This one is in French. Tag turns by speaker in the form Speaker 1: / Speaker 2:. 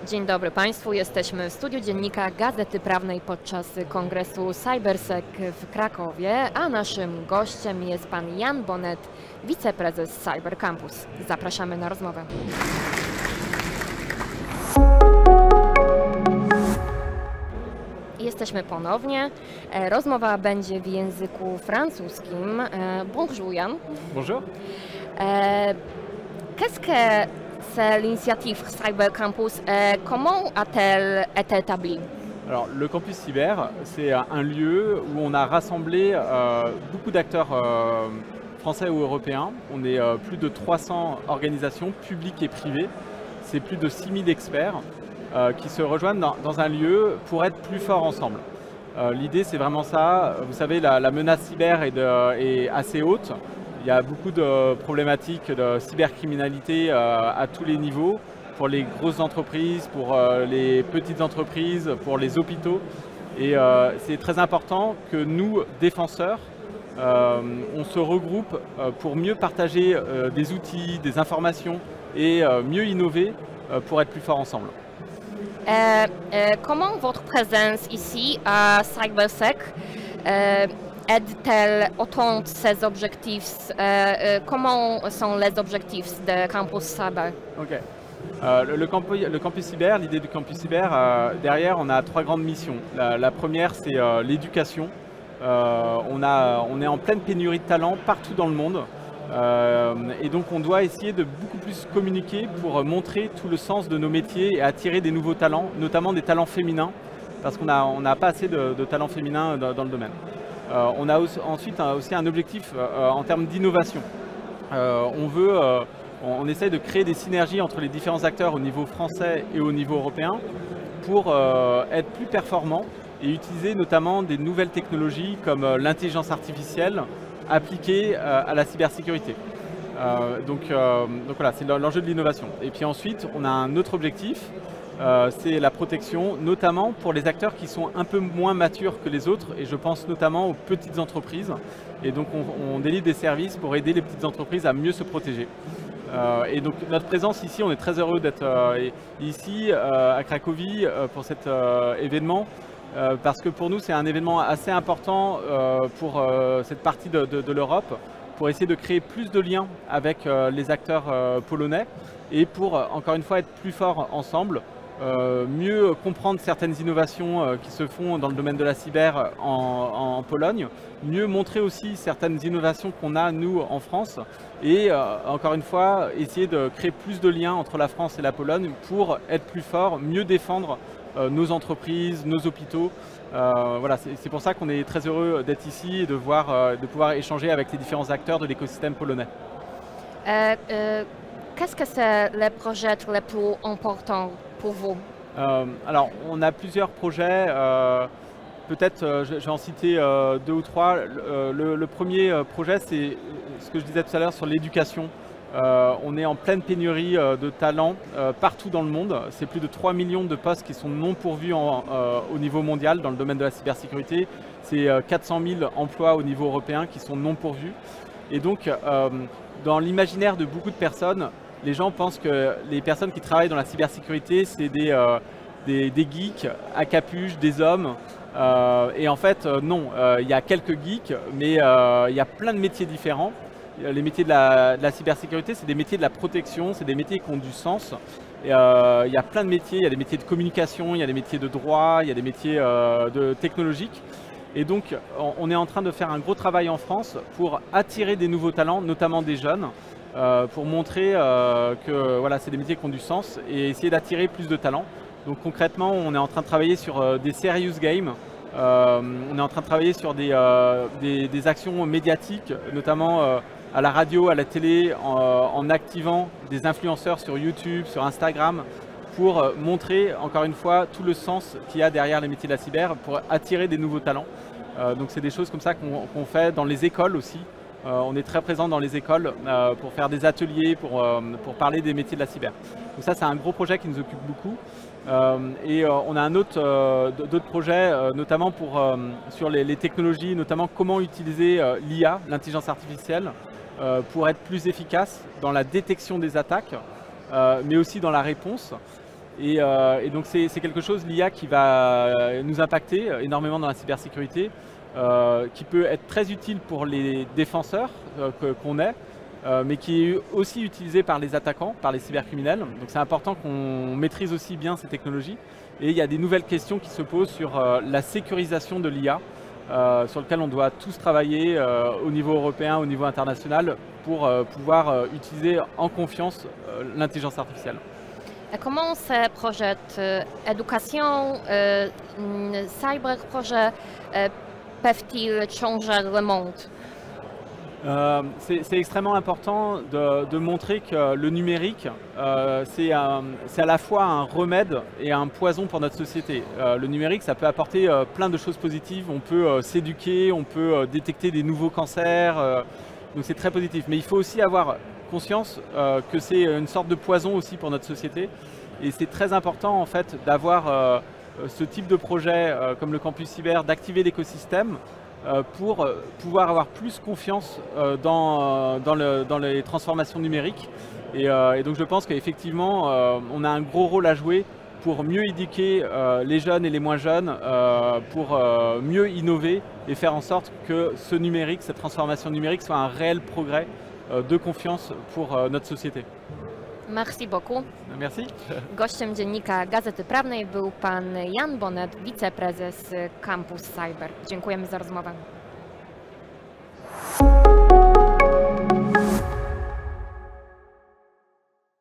Speaker 1: Dzień dobry Państwu, jesteśmy w studiu dziennika Gazety Prawnej podczas kongresu CyberSec w Krakowie, a naszym gościem jest pan Jan Bonnet, wiceprezes Cyber Campus. Zapraszamy na rozmowę. Jesteśmy ponownie. Rozmowa będzie w języku francuskim. Bonjour Jan.
Speaker 2: Bonjour.
Speaker 1: Qu'est-ce que c'est l'initiative Cyber Campus et comment a-t-elle été établie?
Speaker 2: Alors, le campus cyber, c'est un lieu où on a rassemblé beaucoup d'acteurs français ou européens. On est plus de 300 organisations publiques et privées. C'est plus de 6000 experts qui se rejoignent dans un lieu pour être plus forts ensemble. L'idée, c'est vraiment ça. Vous savez, la menace cyber est assez haute. Il y a beaucoup de problématiques de cybercriminalité à tous les niveaux, pour les grosses entreprises, pour les petites entreprises, pour les hôpitaux. Et c'est très important que nous, défenseurs, on se regroupe pour mieux partager des outils, des informations et mieux innover pour être plus forts ensemble.
Speaker 1: Comment votre présence ici à CyberSec aide-t-elle autant ces objectifs? Comment sont les objectifs de Campus Cyber?
Speaker 2: Okay. Le campus cyber, l'idée du campus cyber, derrière on a 3 grandes missions. La première c'est l'éducation. On est en pleine pénurie de talents partout dans le monde. Et donc on doit essayer de beaucoup plus communiquer pour montrer tout le sens de nos métiers et attirer des nouveaux talents, notamment des talents féminins, parce qu'on n'a pas assez de talents féminins dans le domaine. On a ensuite aussi un objectif en termes d'innovation. On essaye de créer des synergies entre les différents acteurs au niveau français et au niveau européen pour être plus performants et utiliser notamment des nouvelles technologies comme l'intelligence artificielle appliquée à la cybersécurité. Donc voilà, c'est l'enjeu de l'innovation. Et puis ensuite, on a un autre objectif, c'est la protection, notamment pour les acteurs qui sont un peu moins matures que les autres, et je pense notamment aux petites entreprises. Et donc on délivre des services pour aider les petites entreprises à mieux se protéger. Et donc notre présence ici, on est très heureux d'être ici à Cracovie pour cet événement, parce que pour nous c'est un événement assez important pour cette partie de l'Europe, pour essayer de créer plus de liens avec les acteurs polonais et pour encore une fois être plus forts ensemble, mieux comprendre certaines innovations qui se font dans le domaine de la cyber en Pologne, mieux montrer aussi certaines innovations qu'on a nous en France et encore une fois essayer de créer plus de liens entre la France et la Pologne pour être plus fort, mieux défendre nos entreprises, nos hôpitaux. Voilà, c'est pour ça qu'on est très heureux d'être ici et de pouvoir échanger avec les différents acteurs de l'écosystème polonais.
Speaker 1: Qu'est-ce que c'est le projet le plus important pour vous?
Speaker 2: Alors, on a plusieurs projets. Peut-être, je vais en citer 2 ou 3. Le premier projet, c'est ce que je disais tout à l'heure sur l'éducation. On est en pleine pénurie de talents partout dans le monde. C'est plus de 3 millions de postes qui sont non pourvus au niveau mondial dans le domaine de la cybersécurité. C'est 400 000 emplois au niveau européen qui sont non pourvus. Et donc, dans l'imaginaire de beaucoup de personnes, les gens pensent que les personnes qui travaillent dans la cybersécurité, c'est des geeks à capuche, des hommes. Et en fait, non, il y a quelques geeks, mais il y a plein de métiers différents. Les métiers de la cybersécurité, c'est des métiers de la protection, c'est des métiers qui ont du sens. Et, il y a plein de métiers, il y a des métiers de communication, il y a des métiers de droit, il y a des métiers technologiques. Et donc, on est en train de faire un gros travail en France pour attirer des nouveaux talents, notamment des jeunes, pour montrer que voilà, c'est des métiers qui ont du sens et essayer d'attirer plus de talents. Donc concrètement, on est en train de travailler sur des serious games, on est en train de travailler sur des actions médiatiques, notamment à la radio, à la télé, en activant des influenceurs sur YouTube, sur Instagram, pour montrer encore une fois tout le sens qu'il y a derrière les métiers de la cyber, pour attirer des nouveaux talents. Donc c'est des choses comme ça qu'on fait dans les écoles aussi. On est très présent dans les écoles pour faire des ateliers, pour parler des métiers de la cyber. Donc ça, c'est un gros projet qui nous occupe beaucoup. Et on a d'autres projets, notamment sur les technologies, notamment comment utiliser l'IA, l'intelligence artificielle, pour être plus efficace dans la détection des attaques, mais aussi dans la réponse. Et donc c'est quelque chose, l'IA, qui va nous impacter énormément dans la cybersécurité, qui peut être très utile pour les défenseurs qu'on est, mais qui est aussi utilisé par les attaquants, par les cybercriminels. Donc c'est important qu'on maîtrise aussi bien ces technologies. Et il y a des nouvelles questions qui se posent sur la sécurisation de l'IA, sur lequel on doit tous travailler au niveau européen, au niveau international, pour pouvoir utiliser en confiance l'intelligence artificielle.
Speaker 1: Comment se projette éducation, cyberprojet peuvent-ils changer le monde?
Speaker 2: C'est extrêmement important de montrer que le numérique, c'est à la fois un remède et un poison pour notre société. Le numérique, ça peut apporter plein de choses positives. On peut s'éduquer, on peut détecter des nouveaux cancers, donc c'est très positif. Mais il faut aussi avoir conscience que c'est une sorte de poison aussi pour notre société. Et c'est très important en fait d'avoir ce type de projet comme le campus cyber, d'activer l'écosystème pour pouvoir avoir plus confiance dans les transformations numériques. Et donc je pense qu'effectivement, on a un gros rôle à jouer pour mieux éduquer les jeunes et les moins jeunes, pour mieux innover et faire en sorte que ce numérique, cette transformation numérique soit un réel progrès de confiance pour notre société.
Speaker 1: Merci beaucoup.
Speaker 2: Merci.
Speaker 1: Gościem Dziennika Gazety Prawnej był pan Jan Bonet, wiceprezes Campus Cyber. Dziękujemy za rozmowę.